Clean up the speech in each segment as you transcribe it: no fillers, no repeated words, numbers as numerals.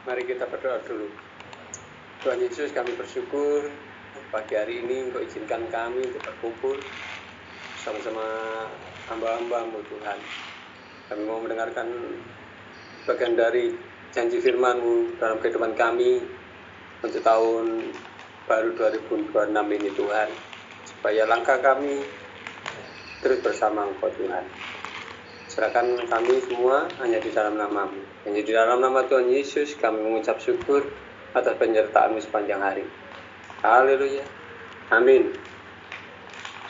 Mari kita berdoa dulu. Tuhan Yesus, kami bersyukur pagi hari ini Engkau izinkan kami untuk berkumpul sama-sama hamba-hamba-Mu Tuhan. Kami mau mendengarkan bagian dari janji firman-Mu dalam kehidupan kami untuk tahun baru 2026 ini Tuhan. Supaya langkah kami terus bersama Engkau Tuhan. Serahkan kami semua hanya di dalam nama-Mu. Hanya di dalam nama Tuhan Yesus kami mengucap syukur atas penyertaan-Mu sepanjang hari. Haleluya. Amin.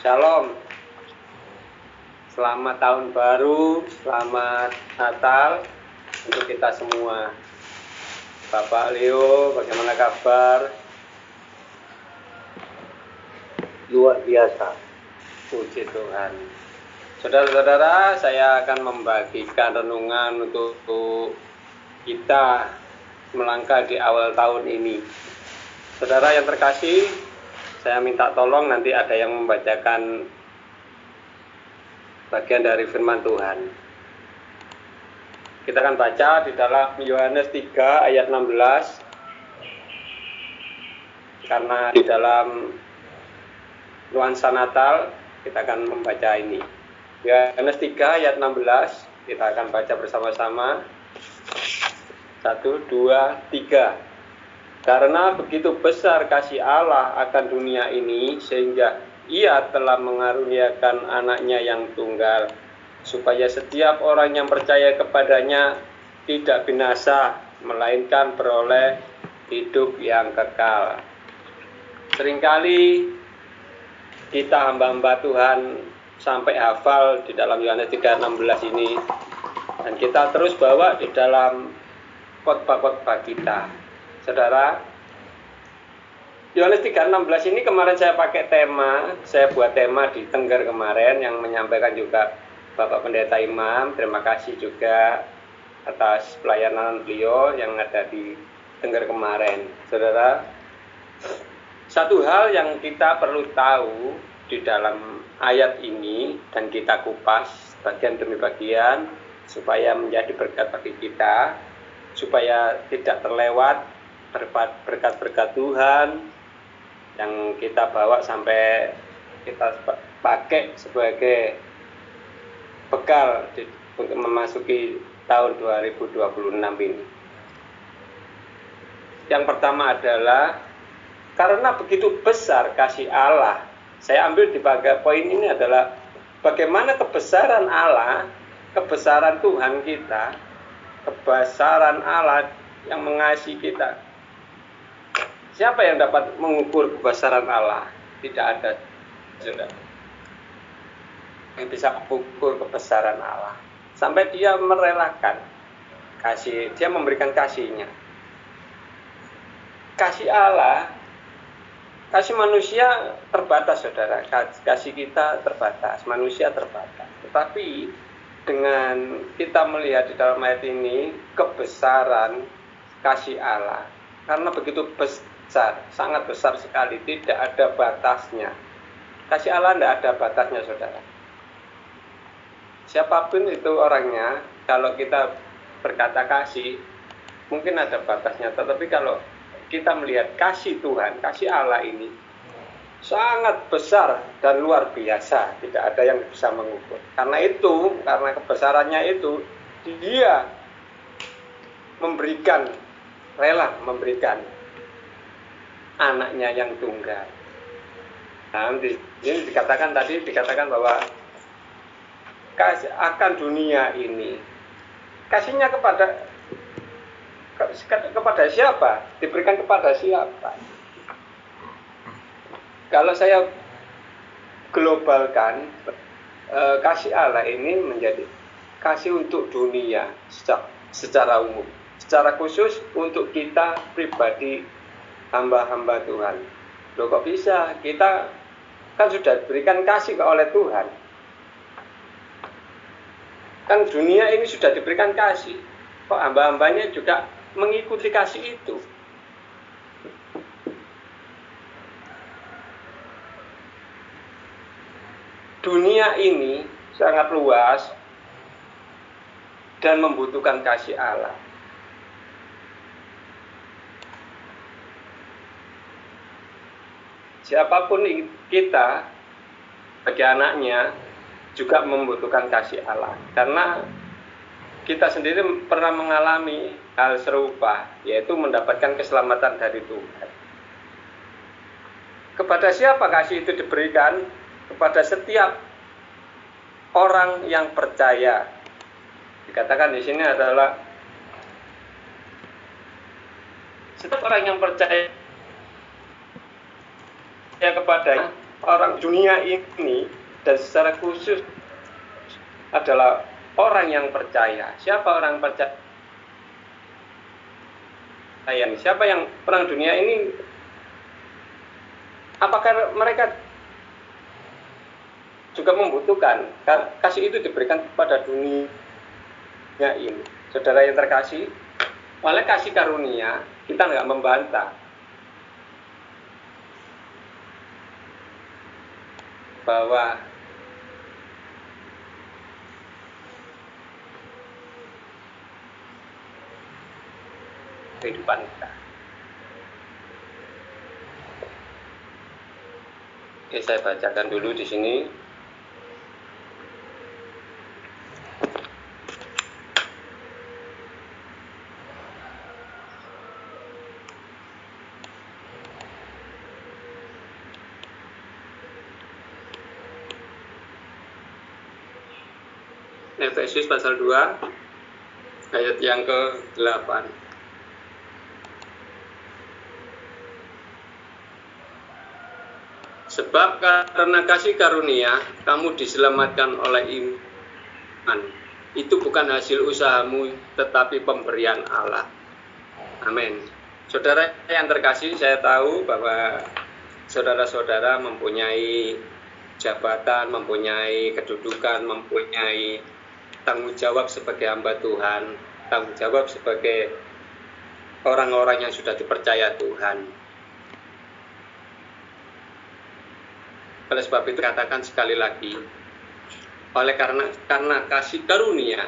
Shalom. Selamat tahun baru, selamat Natal untuk kita semua. Bapak Leo, bagaimana kabar? Luar biasa. Puji Tuhan. Saudara-saudara, saya akan membagikan renungan untuk kita melangkah di awal tahun ini. Saudara yang terkasih, saya minta tolong nanti ada yang membacakan bagian dari firman Tuhan. Kita akan baca di dalam Yohanes 3 ayat 16. Karena di dalam nuansa Natal kita akan membaca ini. Yohanes 3 ayat 16, kita akan baca bersama-sama. 1, 2, 3. Karena begitu besar kasih Allah akan dunia ini, sehingga Ia telah mengaruniakan anaknya yang tunggal, supaya setiap orang yang percaya kepadanya tidak binasa, melainkan beroleh hidup yang kekal. Seringkali kita hamba-hamba Tuhan sampai hafal di dalam Yohanes 3:16 ini, dan kita terus bawa di dalam khotbah-khotbah kita. Saudara, Yohanes 3:16 ini kemarin saya pakai tema, saya buat tema di Tengger kemarin yang menyampaikan juga Bapak Pendeta Imam. Terima kasih juga atas pelayanan beliau yang ada di Tengger kemarin. Saudara, satu hal yang kita perlu tahu di dalam ayat ini dan kita kupas bagian demi bagian supaya menjadi berkat bagi kita, supaya tidak terlewat berkat-berkat Tuhan yang kita bawa sampai kita pakai sebagai bekal untuk memasuki tahun 2026 ini. Yang pertama adalah karena begitu besar kasih Allah. Saya ambil di bagian poin ini adalah bagaimana kebesaran Allah, kebesaran Tuhan kita, kebesaran Allah yang mengasihi kita. Siapa yang dapat mengukur kebesaran Allah? Tidak ada, saudara, yang bisa mengukur kebesaran Allah. Sampai Dia merelakan kasih, Dia memberikan kasih-Nya. Kasih Allah, kasih manusia terbatas, saudara. Kasih kita terbatas, manusia terbatas. Tetapi dengan kita melihat di dalam ayat ini kebesaran kasih Allah, karena begitu besar, sangat besar sekali, tidak ada batasnya. Kasih Allah tidak ada batasnya, saudara. Siapapun itu orangnya, kalau kita berkata kasih, mungkin ada batasnya. Tetapi kalau kita melihat kasih Tuhan, kasih Allah ini sangat besar dan luar biasa, tidak ada yang bisa mengukur. Karena itu, karena kebesarannya itu, Dia memberikan, rela memberikan anaknya yang tunggal. Nah, ini dikatakan bahwa kasih akan dunia ini, kasihnya kepada siapa? Diberikan kepada siapa? Kalau saya globalkan, kasih Allah ini menjadi kasih untuk dunia secara umum, secara khusus untuk kita pribadi hamba-hamba Tuhan. Loh, kok bisa? Kita kan sudah diberikan kasih oleh Tuhan. Kan dunia ini sudah diberikan kasih. Kok hamba-hambanya juga mengikuti kasih itu? Dunia ini sangat luas dan membutuhkan kasih Allah. siapapun kita bagi anaknya juga membutuhkan kasih Allah, karena kita sendiri pernah mengalami hal serupa, yaitu mendapatkan keselamatan dari Tuhan. Kepada siapa kasih itu diberikan? Kepada setiap orang yang percaya. Dikatakan di sini adalah setiap orang yang percaya kepada orang dunia ini, dan secara khusus adalah orang yang percaya. Siapa orang percaya? Siapa yang orang dunia ini? Apakah mereka juga membutuhkan kasih itu diberikan kepada dunia ini? Saudara yang terkasih, oleh kasih karunia kita nggak membantah bahwa kehidupan kita. Oke, saya bacakan dulu di sini. Efesus pasal 2 ayat yang ke-8. Sebab karena kasih karunia kamu diselamatkan oleh iman. Itu bukan hasil usahamu, tetapi pemberian Allah. Amin. Saudara yang terkasih, saya tahu bahwa saudara-saudara mempunyai jabatan, mempunyai kedudukan, mempunyai tanggung jawab sebagai hamba Tuhan, tanggung jawab sebagai orang-orang yang sudah dipercaya Tuhan. Oleh sebab itu katakan sekali lagi, karena kasih karunia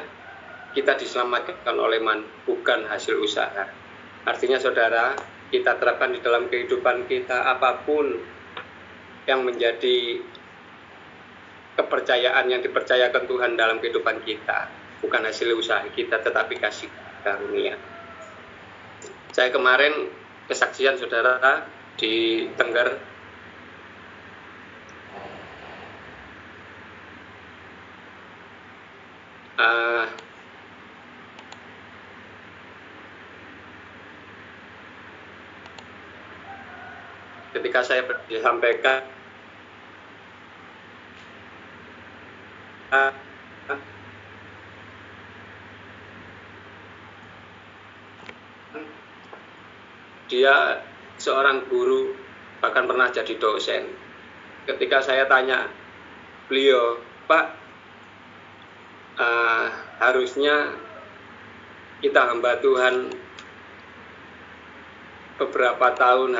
kita diselamatkan oleh iman, bukan hasil usaha. Artinya saudara, kita terapkan di dalam kehidupan kita apapun yang menjadi kepercayaan yang dipercayakan Tuhan dalam kehidupan kita, bukan hasil usaha kita, tetapi kasih karunia. Saya kemarin kesaksian saudara di Tengger, ketika saya disampaikan dia seorang guru, bahkan pernah jadi dosen. Ketika saya tanya beliau, Pak, harusnya kita hamba Tuhan beberapa tahun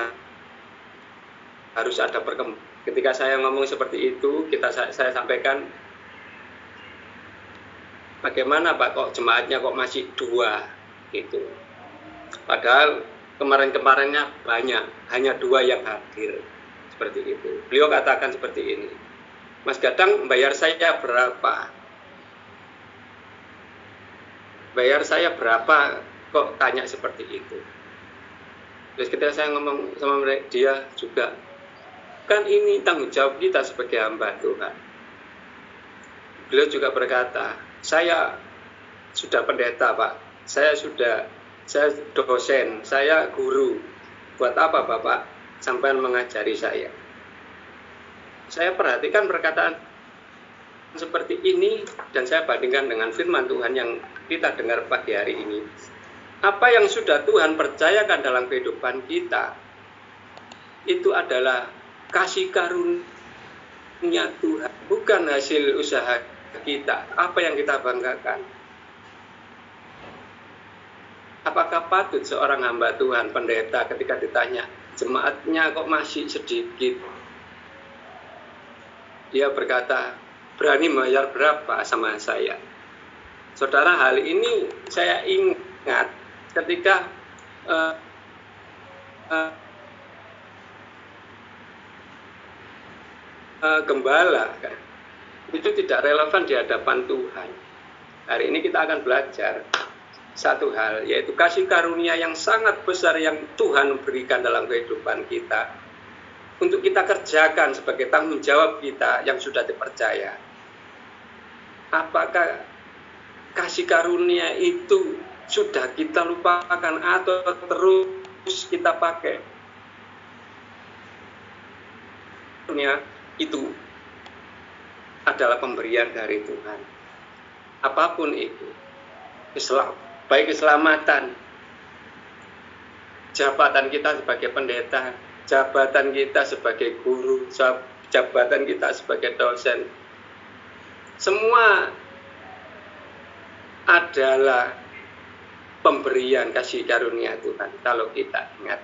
harus ada perkembangan. Ketika saya ngomong seperti itu, saya sampaikan, bagaimana Pak, kok jemaatnya kok masih 2 gitu. Padahal kemarin-kemarinnya banyak, hanya 2 yang hadir. Seperti itu. Beliau katakan seperti ini, Mas Gadang, bayar saya berapa? Bayar saya berapa? Kok tanya seperti itu? Terus ketika saya ngomong sama dia juga, kan ini tanggung jawab kita sebagai hamba Tuhan. Beliau juga berkata, saya sudah pendeta Pak, saya dosen, saya guru. Buat apa Bapak sampai mengajari saya? Saya perhatikan perkataan seperti ini dan saya bandingkan dengan firman Tuhan yang kita dengar pagi hari ini. Apa yang sudah Tuhan percayakan dalam kehidupan kita itu adalah kasih karunia Tuhan, bukan hasil usaha kita. Apa yang kita banggakan? Apakah patut seorang hamba Tuhan, pendeta, ketika ditanya, jemaatnya kok masih sedikit, dia berkata, berani bayar berapa sama saya? Saudara, hal ini saya ingat ketika gembala kan, itu tidak relevan di hadapan Tuhan. Hari ini kita akan belajar satu hal, yaitu kasih karunia yang sangat besar yang Tuhan berikan dalam kehidupan kita untuk kita kerjakan sebagai tanggung jawab kita yang sudah dipercaya. Apakah kasih karunia itu sudah kita lupakan atau terus kita pakai? Karunia itu adalah pemberian dari Tuhan. Apapun itu, baik keselamatan, jabatan kita sebagai pendeta, jabatan kita sebagai guru, jabatan kita sebagai dosen, semua adalah pemberian kasih karunia Tuhan kalau kita ingat.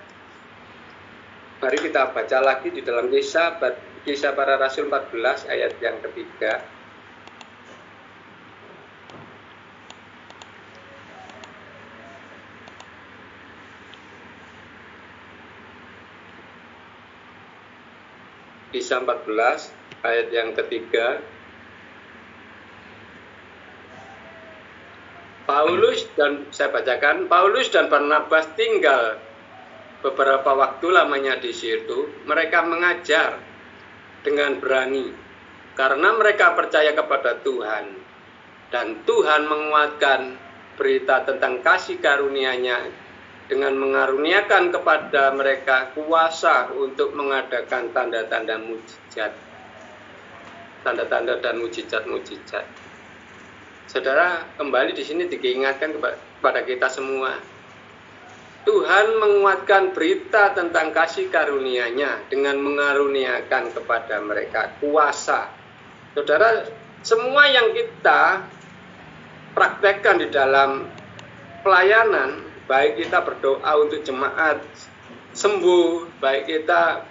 Mari kita baca lagi di dalam Kisah Para Rasul 14 ayat yang ketiga. Kisah 14 ayat yang ketiga. Paulus dan Barnabas tinggal beberapa waktu lamanya di situ. Mereka mengajar dengan berani karena mereka percaya kepada Tuhan, dan Tuhan menguatkan berita tentang kasih karunia-Nya dengan mengaruniakan kepada mereka kuasa untuk mengadakan tanda-tanda mujizat, tanda-tanda dan mujizat-mujizat. Saudara, kembali di sini diingatkan kepada kita semua. Tuhan menguatkan berita tentang kasih karunia-Nya dengan mengaruniakan kepada mereka kuasa. Saudara, semua yang kita praktekkan di dalam pelayanan, baik kita berdoa untuk jemaat sembuh, baik kita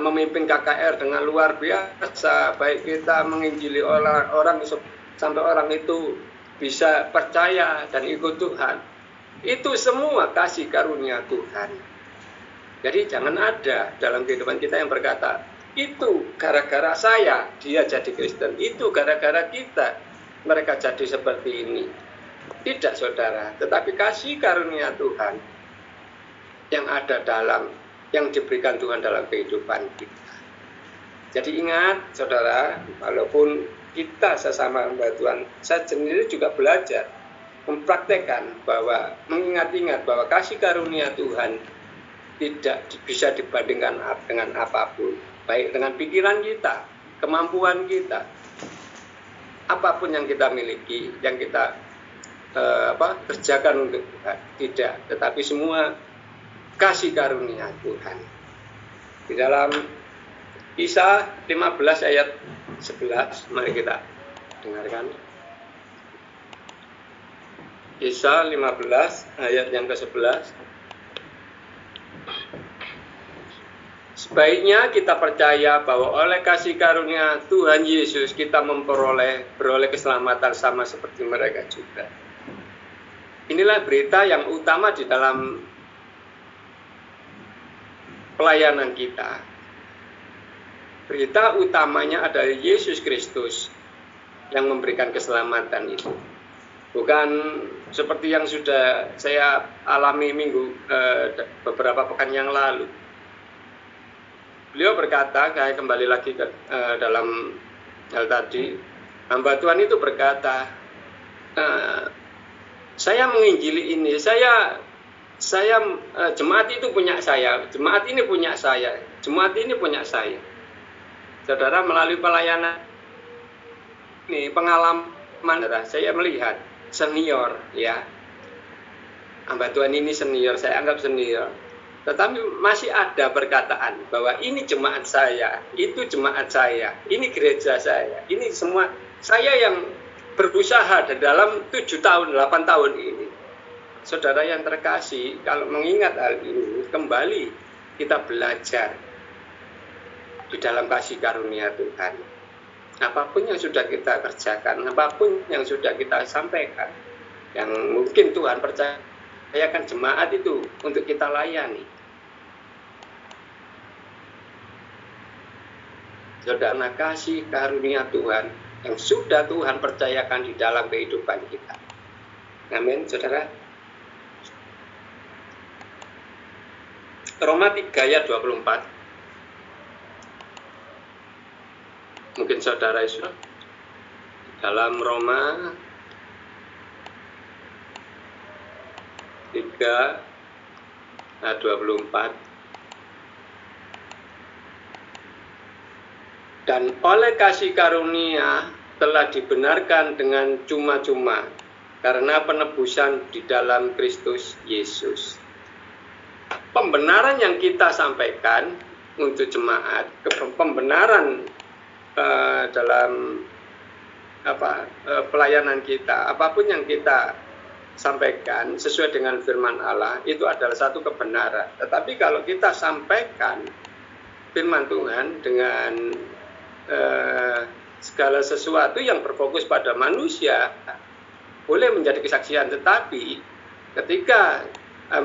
memimpin KKR dengan luar biasa, baik kita menginjili orang sampai orang itu bisa percaya dan ikut Tuhan, itu semua kasih karunia Tuhan. Jadi jangan ada dalam kehidupan kita yang berkata, itu gara-gara saya dia jadi Kristen, itu gara-gara kita mereka jadi seperti ini. Tidak, saudara, tetapi kasih karunia Tuhan yang ada yang diberikan Tuhan dalam kehidupan kita. Jadi ingat, saudara, walaupun kita sesama hamba Tuhan, saya sendiri juga belajar mempraktekkan bahwa mengingat-ingat bahwa kasih karunia Tuhan tidak bisa dibandingkan dengan apapun, baik dengan pikiran kita, kemampuan kita, apapun yang kita miliki, yang kita kerjakan untuk Tuhan, tidak, tetapi semua kasih karunia Tuhan. Di dalam Kisah 15 ayat 11, mari kita dengarkan. Kisah 15 ayat yang ke-11. Sebaiknya kita percaya bahwa oleh kasih karunia Tuhan Yesus kita beroleh keselamatan sama seperti mereka juga. Inilah berita yang utama di dalam pelayanan kita. Berita utamanya adalah Yesus Kristus yang memberikan keselamatan itu. Bukan seperti yang sudah saya alami beberapa pekan yang lalu. Beliau berkata, saya kembali lagi ke dalam hal tadi, hamba Tuhan itu berkata, saya menginjili ini, jemaat itu punya saya, jemaat ini punya saya, jemaat ini punya saya. Saudara, melalui pelayanan ini, pengalaman saya melihat senior, ya, hamba Tuhan ini senior, saya anggap senior. Tetapi masih ada perkataan bahwa ini jemaat saya, itu jemaat saya, ini gereja saya, ini semua saya yang berusaha dalam 7 tahun, 8 tahun ini. Saudara yang terkasih, kalau mengingat hal ini, kembali kita belajar di dalam kasih karunia Tuhan. Apapun yang sudah kita kerjakan, apapun yang sudah kita sampaikan, yang mungkin Tuhan percayakan jemaat itu untuk kita layani. Saudara, kasih karunia Tuhan yang sudah Tuhan percayakan di dalam kehidupan kita. Amin, saudara. Roma 3 ayat 24. Mungkin saudara Yesus dalam Roma 3 ayat 24. Dan oleh kasih karunia telah dibenarkan dengan cuma-cuma karena penebusan di dalam Kristus Yesus. Pembenaran yang kita sampaikan untuk jemaat, pembenaran dalam pelayanan kita, apapun yang kita sampaikan sesuai dengan firman Allah, itu adalah satu kebenaran. Tetapi kalau kita sampaikan firman Tuhan dengan segala sesuatu yang berfokus pada manusia, boleh menjadi kesaksian. Tetapi ketika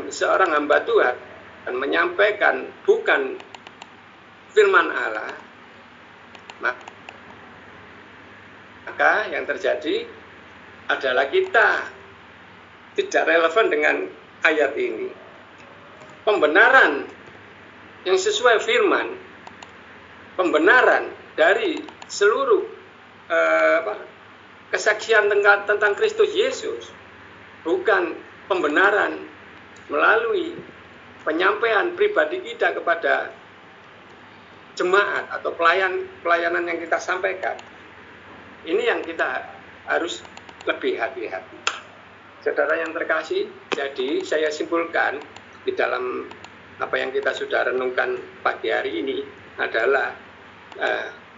seorang hamba Tuhan menyampaikan bukan firman Allah, maka yang terjadi adalah kita tidak relevan dengan ayat ini. Pembenaran yang sesuai firman, pembenaran dari seluruh kesaksian tentang Kristus Yesus, bukan pembenaran melalui penyampaian pribadi kita kepada jemaat atau pelayanan yang kita sampaikan. Ini yang kita harus lebih hati-hati. Saudara yang terkasih, jadi saya simpulkan di dalam apa yang kita sudah renungkan pagi hari ini adalah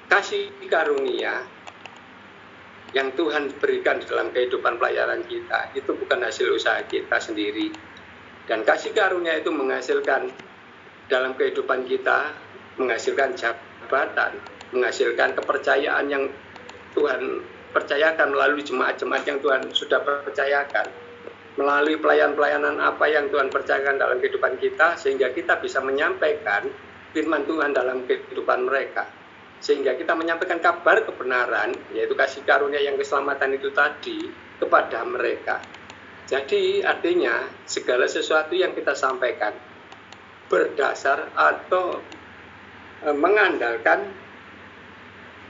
kasih karunia yang Tuhan berikan dalam kehidupan pelayanan kita itu bukan hasil usaha kita sendiri, dan kasih karunia itu menghasilkan dalam kehidupan kita, menghasilkan jabatan, menghasilkan kepercayaan yang Tuhan percayakan melalui jemaat-jemaat yang Tuhan sudah percayakan, melalui pelayanan apa yang Tuhan percayakan dalam kehidupan kita, sehingga kita bisa menyampaikan firman Tuhan dalam kehidupan mereka, sehingga kita menyampaikan kabar kebenaran, yaitu kasih karunia yang keselamatan itu tadi, kepada mereka. Jadi artinya segala sesuatu yang kita sampaikan berdasar atau mengandalkan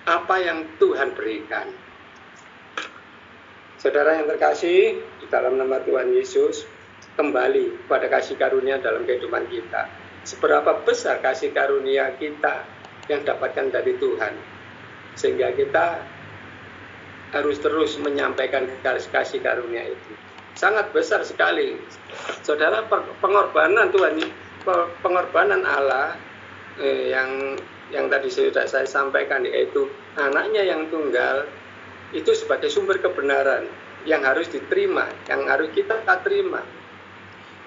apa yang Tuhan berikan. Saudara yang terkasih, di dalam nama Tuhan Yesus, kembali pada kasih karunia dalam kehidupan kita. Seberapa besar kasih karunia kita yang dapatkan dari Tuhan, sehingga kita harus terus menyampaikan kasih karunia itu. Sangat besar sekali, saudara, pengorbanan Tuhan, pengorbanan Allah yang tadi sudah saya sampaikan, yaitu anaknya yang tunggal itu sebagai sumber kebenaran yang harus diterima, yang harus kita terima,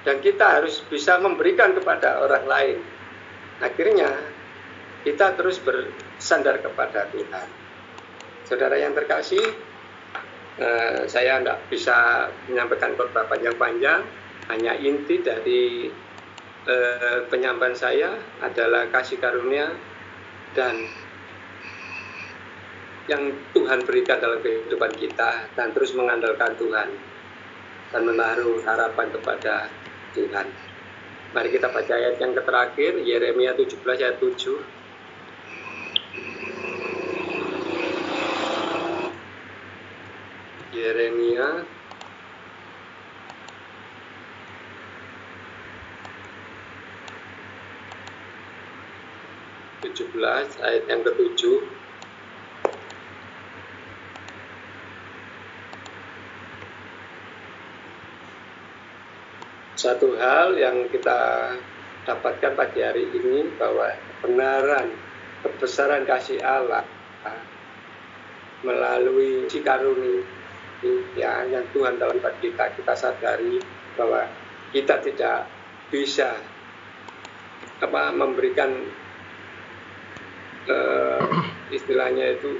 dan kita harus bisa memberikan kepada orang lain. Akhirnya kita terus bersandar kepada Tuhan. Saudara yang terkasih, saya tidak bisa menyampaikan khotbah panjang-panjang. Hanya inti dari penyampaian saya adalah kasih karunia dan yang Tuhan berikan dalam kehidupan kita, dan terus mengandalkan Tuhan dan menaruh harapan kepada Tuhan. Mari kita baca ayat yang terakhir, Yeremia 17 ayat 7. Yeremia 17 ayat yang ke-7. Satu hal yang kita dapatkan pagi hari ini, bahwa kebenaran, kebesaran kasih Allah melalui kasih karunia yang Tuhan dalam kita sadari bahwa kita tidak bisa memberikan istilahnya itu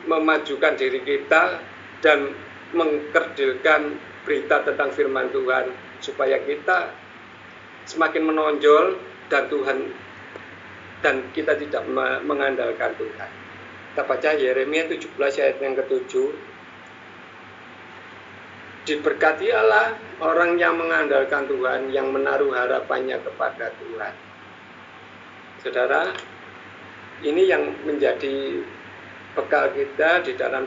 memajukan diri kita dan mengkerdilkan berita tentang firman Tuhan supaya kita semakin menonjol dan Tuhan dan kita tidak mengandalkan Tuhan. Kita baca Yeremia 17 ayat yang ke-7. Diberkati Allah orang yang mengandalkan Tuhan, yang menaruh harapannya kepada Tuhan. Saudara, ini yang menjadi bekal kita di dalam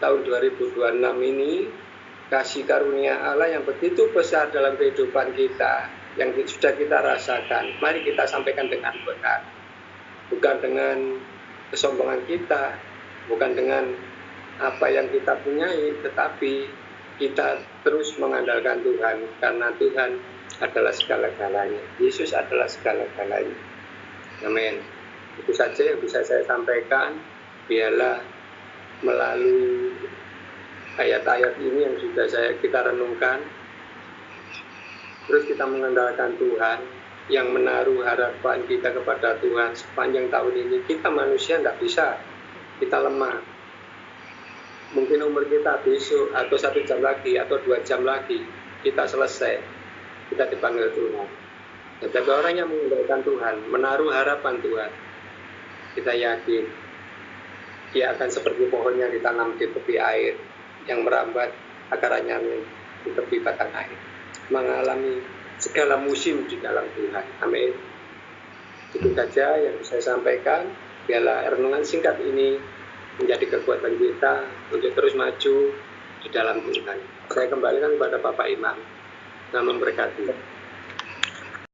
tahun 2026 ini, kasih karunia Allah yang begitu besar dalam kehidupan kita, yang sudah kita rasakan. Mari kita sampaikan dengan benar, bukan dengan kesombongan kita, bukan dengan apa yang kita punyai, tetapi kita terus mengandalkan Tuhan, karena Tuhan adalah segala-galanya. Yesus adalah segala-galanya. Amin. Itu saja yang bisa saya sampaikan. Biarlah melalui ayat-ayat ini yang sudah kita renungkan, terus kita mengandalkan Tuhan, yang menaruh harapan kita kepada Tuhan sepanjang tahun ini. Kita manusia tidak bisa, kita lemah. Mungkin umur kita besok atau 1 jam lagi atau 2 jam lagi kita selesai, kita dipanggil Tuhan. Tetapi orang yang mengandalkan Tuhan, menaruh harapan Tuhan, kita yakin dia akan seperti pohon yang ditanam di tepi air, yang merambat akarnya di tepi batang air, mengalami segala musim di dalam Tuhan. Amin. Itu saja yang saya sampaikan. Biarlah renungan singkat ini menjadi kekuatan kita untuk terus maju di dalam Tuhan. Saya kembalikan kepada Bapak Imam. Tuhan memberkati.